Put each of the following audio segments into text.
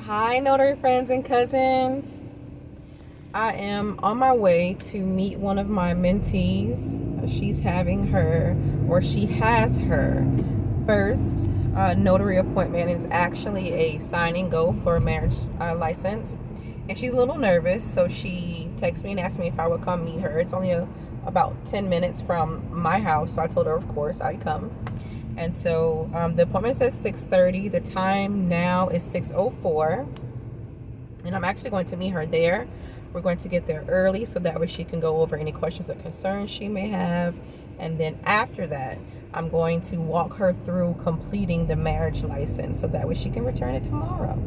Hi, notary friends and cousins. I am on my way to meet one of my mentees. She's having her, or she has her first notary appointment. It's actually a sign and go for a marriage license. And she's a little nervous, so she texted me and asked me if I would come meet her. It's only about 10 minutes from my house, so I told her, of course, I'd come. And so the appointment says 6:30. The time now is 6:04. And I'm actually going to meet her there. We're going to get there early so that way she can go over any questions or concerns she may have. And then after that, I'm going to walk her through completing the marriage license so that way she can return it tomorrow.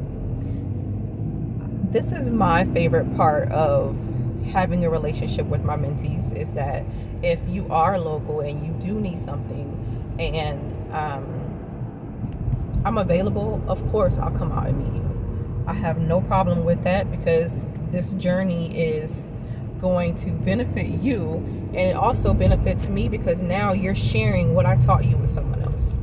This is my favorite part of having a relationship with my mentees, is that if you are local and you do need something and I'm available, of course I'll come out and meet you. I have no problem with that because this journey is going to benefit you, and it also benefits me because now you're sharing what I taught you with someone else.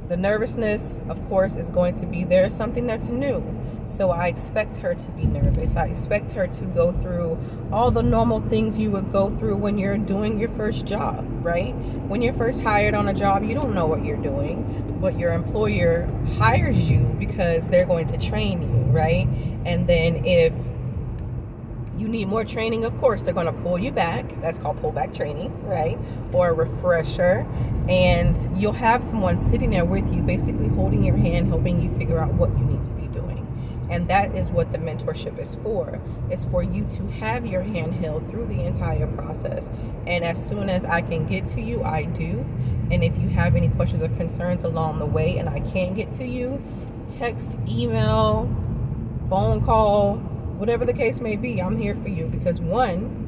The nervousness, of course, is going to be there, something that's new. So I expect her to be nervous. I expect her to go through all the normal things you would go through when you're doing your first job, right? When you're first hired on a job, you don't know what you're doing, but your employer hires you because they're going to train you, right? And then if you need more training, of course, they're going to pull you back. That's called pullback training, right? Or a refresher. And you'll have someone sitting there with you, basically holding your hand, helping you figure out what you need to be doing. And that is what the mentorship is for. It's for you to have your hand held through the entire process. And as soon as I can get to you, I do. And if you have any questions or concerns along the way and I can't get to you, text, email, phone call, whatever the case may be, I'm here for you because one,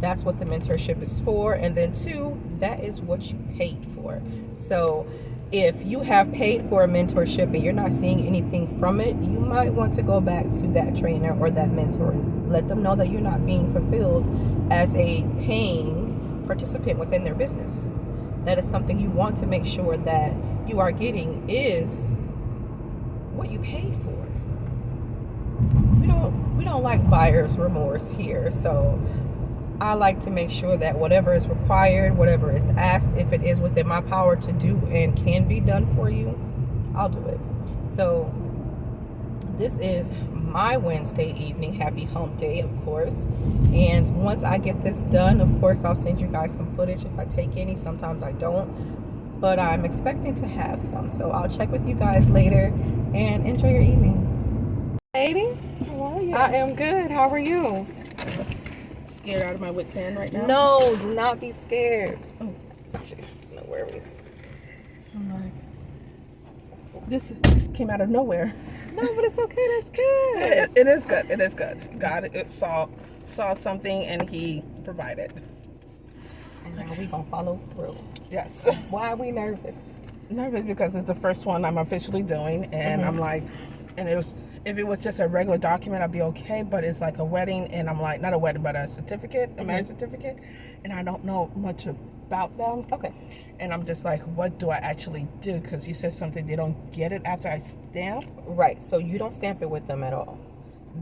that's what the mentorship is for, and then two, that is what you paid for. So if you have paid for a mentorship and you're not seeing anything from it, you might want to go back to that trainer or that mentor and let them know that you're not being fulfilled as a paying participant within their business. That is something you want to make sure that you are getting is what you paid for. We don't like buyer's remorse here, so I like to make sure that whatever is required, whatever is asked, if it is within my power to do and can be done for you, I'll do it. So this is my Wednesday evening. Happy hump day, of course. And once I get this done, of course, I'll send you guys some footage if I take any. Sometimes I don't, but I'm expecting to have some. So I'll check with you guys later and enjoy your evening. Lady, how are you? I am good. How are you? Scared out of my wits end right now? No, do not be scared. Oh, no worries. I'm like, this came out of nowhere. No, but it's okay. That's good. It is good. It is good. God it saw something and He provided. And now we gonna follow through. Yes. Why are we nervous? Nervous because it's the first one I'm officially doing, and I'm like, and if it was just a regular document, I'd be okay, but it's like a wedding, and I'm like, not a wedding, but a certificate, a marriage certificate, and I don't know much about them. Okay. And I'm just like, what do I actually do? Because you said something, they don't get it after I stamp. Right, so you don't stamp it with them at all.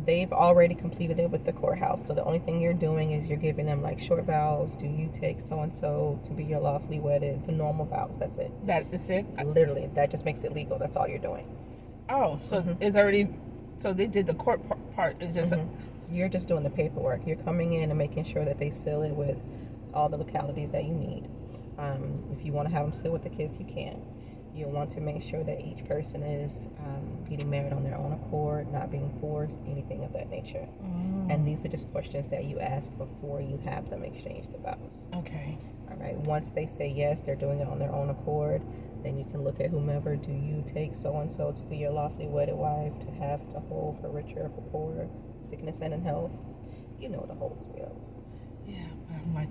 They've already completed it with the courthouse, so the only thing you're doing is you're giving them like short vows. Do you take so-and-so to be your lawfully wedded? The normal vows, that's it. That is it? Literally, that just makes it legal. That's all you're doing. Oh, so it's already, so they did the court part. It's just, you're just doing the paperwork. You're coming in and making sure that they seal it with all the localities that you need. If you want to have them seal with the kids, you can. You'll want to make sure that each person is getting married on their own accord, not being forced, anything of that nature. And these are just questions that you ask before you have them exchange the vows. Okay. All right. Once they say yes, they're doing it on their own accord, then you can look at whomever. Do you take so-and-so to be your lawfully wedded wife, to have, to hold, for richer or for poorer, sickness and in health? You know the whole spiel. Yeah, but I'm like,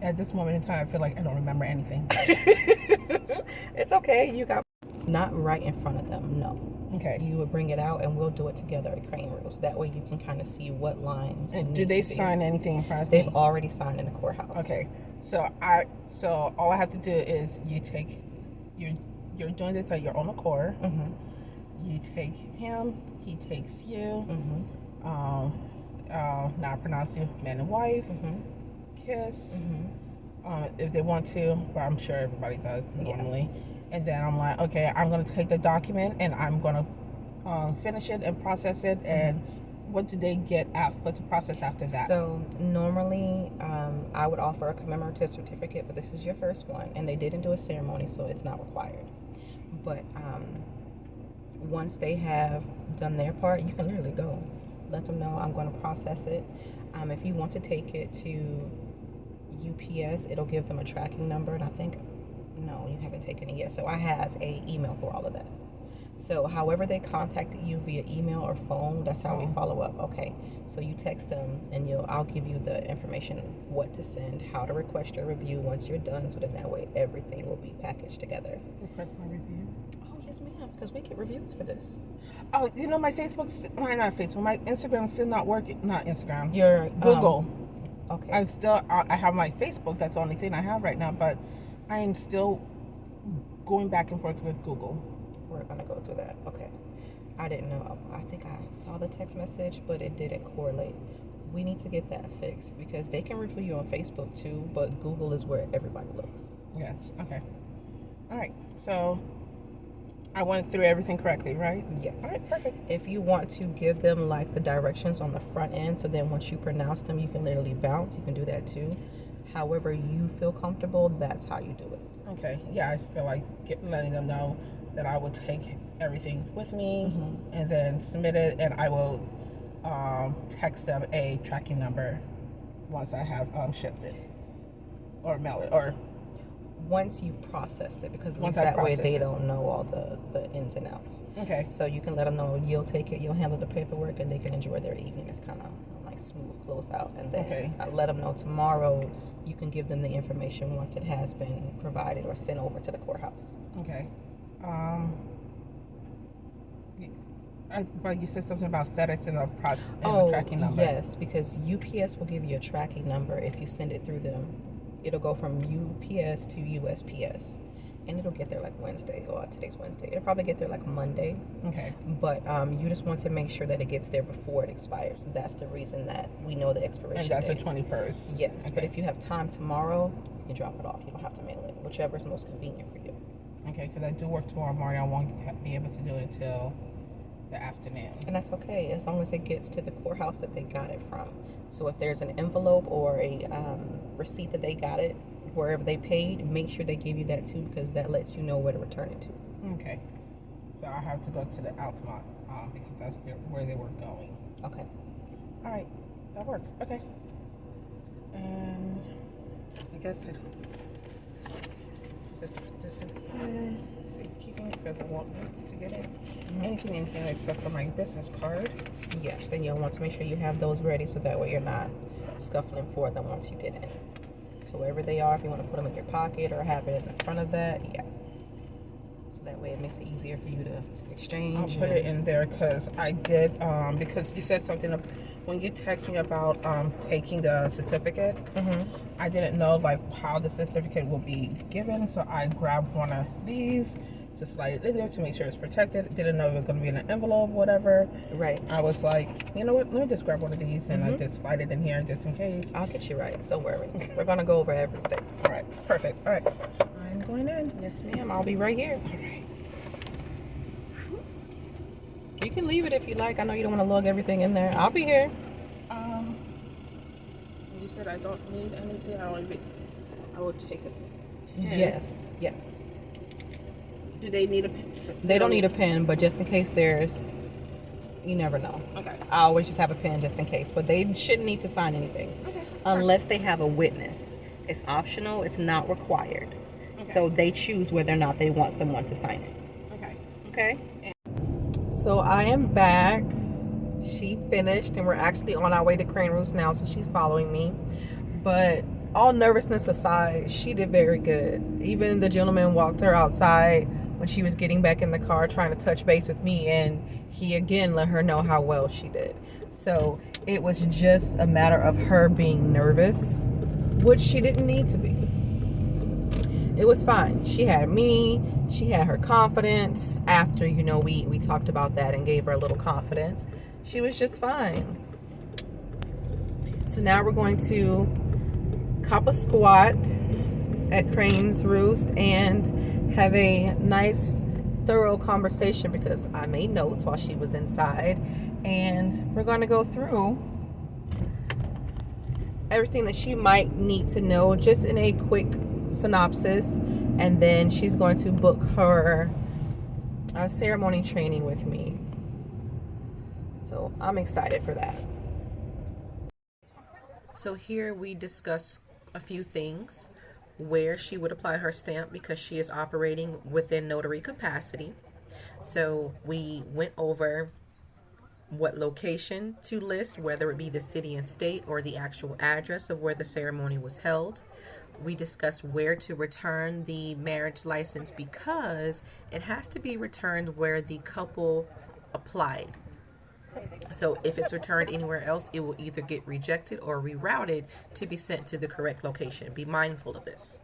at this moment in time, I feel like I don't remember anything. It's okay. You got not right in front of them. No. Okay. You would bring it out and we'll do it together at Crane Rules. That way you can kind of see what lines. And do they sign anything in front of me? They've already signed in the courthouse. Okay. So all I have to do is you're doing this at your own accord. you take him, he takes you. Mm-hmm. Now I pronounce you man and wife. Mm-hmm. Kiss. Mm-hmm. If they want to, but I'm sure everybody does normally. Yeah. And then I'm like, okay, I'm gonna take the document and I'm gonna finish it and process it. And what do they get after? What's the process after that? So normally, I would offer a commemorative certificate, but this is your first one, and they didn't do a ceremony, so it's not required. But once they have done their part, you can literally go. Let them know I'm going to process it. If you want to take it to UPS, it'll give them a tracking number, and I think, no, you haven't taken it yet. So I have a email for all of that. So however they contacted you via email or phone, that's how we follow up. Okay, so you text them and I'll give you the information, what to send, how to request your review once you're done, so that way everything will be packaged together. Request my review? Oh, yes ma'am, because we get reviews for this. Oh, you know, my Facebook's, not Facebook, my Instagram's still not working. Not Instagram. Your Google. Okay. I have my Facebook, that's the only thing I have right now, but I am still going back and forth with Google. We're gonna go through that. Okay. I didn't know. I think I saw the text message, but it didn't correlate. We need to get that fixed because they can review you on Facebook too, but Google is where everybody looks. Yes. Okay. All right. So I went through everything correctly, right? Yes. All right. Perfect. If you want to give them like the directions on the front end, so then once you pronounce them, you can literally bounce. You can do that too. However you feel comfortable, that's how you do it. Okay. Yeah, I feel like letting them know that I will take everything with me and then submit it, and I will text them a tracking number once I have shipped it or mailed it, or once you've processed it, because once that way they don't know all the ins and outs. Okay. So you can let them know you'll take it, you'll handle the paperwork, and they can enjoy their evening. It's kind of like smooth close out, and then I let them know tomorrow you can give them the information once it has been provided or sent over to the courthouse. Okay. But you said something about FedEx and the tracking number. Yes, because UPS will give you a tracking number if you send it through them. It'll go from UPS to USPS, and it'll get there like Wednesday. Oh, today's Wednesday. It'll probably get there like Monday. Okay. But you just want to make sure that it gets there before it expires. That's the reason that we know the expiration date. And that's the 21st. Yes, okay. But if you have time tomorrow, you can drop it off. You don't have to mail it, whichever is most convenient for you. Okay, because I do work tomorrow morning. I won't be able to do it until the afternoon. And that's okay, as long as it gets to the courthouse that they got it from. So if there's an envelope or a receipt that they got it, wherever they paid, make sure they give you that too, because that lets you know where to return it to. Okay. So I have to go to the Altamont because that's where they were going. Okay. All right. That works. Okay. And I guess I put this in here. Keeping this because I won't need to get anything in here except for my business card. Yes, and you'll want to make sure you have those ready so that way you're not scuffling for them once you get in. So wherever they are, if you want to put them in your pocket or have it in the front of that, yeah. So that way it makes it easier for you to exchange. I'll put it in there because I did, because you said something, when you text me about taking the certificate, I didn't know like how the certificate will be given, so I grabbed one of these to slide it in there to make sure it's protected. Didn't know it was going to be in an envelope, whatever. Right. I was like, you know what, let me just grab one of these and I just slide it in here just in case. I'll get you right, don't worry. We're going to go over everything. All right, perfect. All right, I'm going in. Yes ma'am, I'll be right here. All right. You can leave it if you like. I know you don't want to lug everything in there. I'll be here. You said I don't need anything. I will take it. Yes, yes. Do they need a pen? They don't need a pen, but just in case there's, you never know. Okay. I always just have a pen just in case, but they shouldn't need to sign anything. Okay. Unless they have a witness. It's optional, it's not required. Okay. So they choose whether or not they want someone to sign it. Okay. Okay? So I am back. She finished and we're actually on our way to Crane Roost now, so she's following me. But all nervousness aside, she did very good. Even the gentleman walked her outside when she was getting back in the car trying to touch base with me, and he again let her know how well she did. So it was just a matter of her being nervous, which she didn't need to be. it was fine. She had me, she had her confidence. After, you know, we talked about that and gave her a little confidence, she was just fine. So now we're going to cop a squat at Crane's Roost and have a nice thorough conversation, because I made notes while she was inside, and we're going to go through everything that she might need to know just in a quick synopsis, and then she's going to book her ceremony training with me. So I'm excited for that. So here we discuss a few things: where she would apply her stamp because she is operating within notary capacity. So we went over what location to list, whether it be the city and state or the actual address of where the ceremony was held. We discussed where to return the marriage license because it has to be returned where the couple applied. So if it's returned anywhere else, it will either get rejected or rerouted to be sent to the correct location. Be mindful of this.